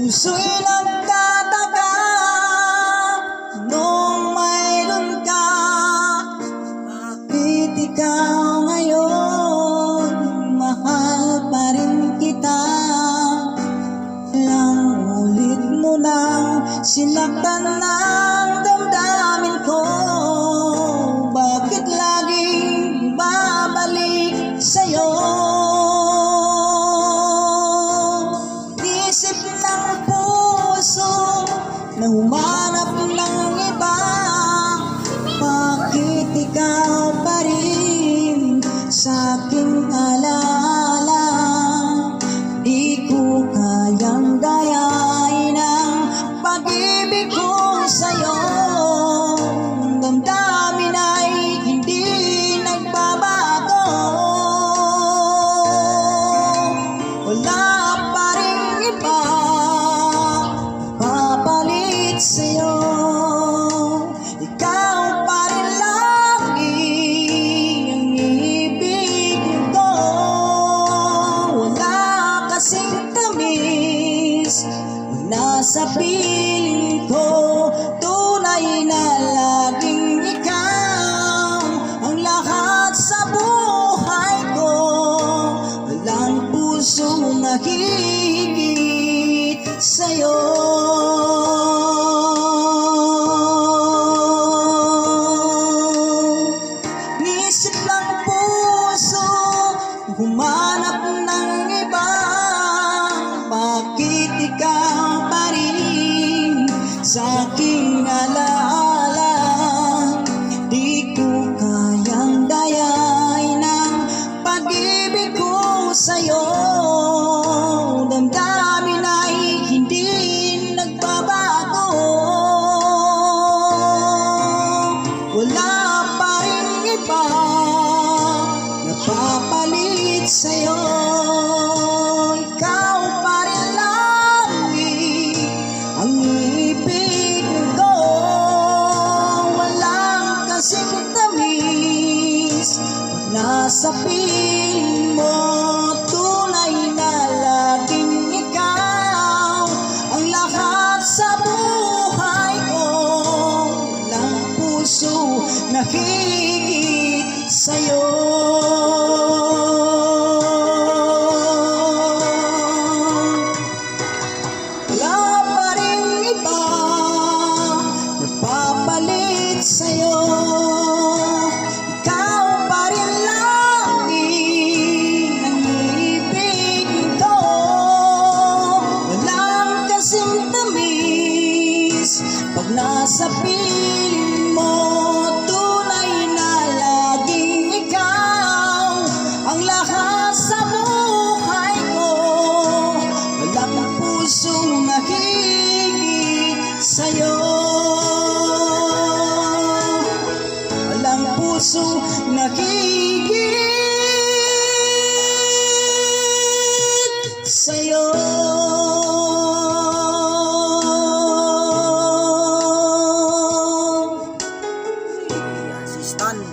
Puso'y nagtataka nung mayroon ka. Bakit ikaw ngayon, mahal pa rin kita? Ilang ulit mo nang sinaktan ng damdamin ko. Bakit laging babalik sa'yo? Isip ng puso na humanap ng iba. Bakit ikaw pa rin sa'king alaala? Di ko kayang gayahin ang pag-ibig ko sa'yo. Ang damdamin ay hindi nagbabago. Wala pa rin iba papalit sa'yo. Ikaw pa rin lagi ang ibig ko. Wala kasing tamis nasa piling ko. Tunay na laging ikaw ang lahat sa buhay ko. Walang pusong higit sa'yo. Nisip ng puso humanap ng iba. Bakit ikaw pa rin sa'king alaala? Di ko kayang dayain ang pag-ibig ko sa'yo. Damdamin ay hindi nagbabago. Wala pa rin iba napapalit sa'yo. Ikaw pa rin lagi ang ibig ko. Walang kasing tamis pag nasa piling mo. Tunay na laging ikaw ang lahat sa buhay ko. Walang puso na higit sa'yo. Wala pa rin iba napapalit sa'yo. Ikaw pa rin lagi ang ibig ko. Walang kasing tamis pag nasa piling mo. Tunay na laging ikaw ang lahat sa buhay ko. Walang pusong nahigit sa'yo. Walang pusong nahigit sa'yo. Assistant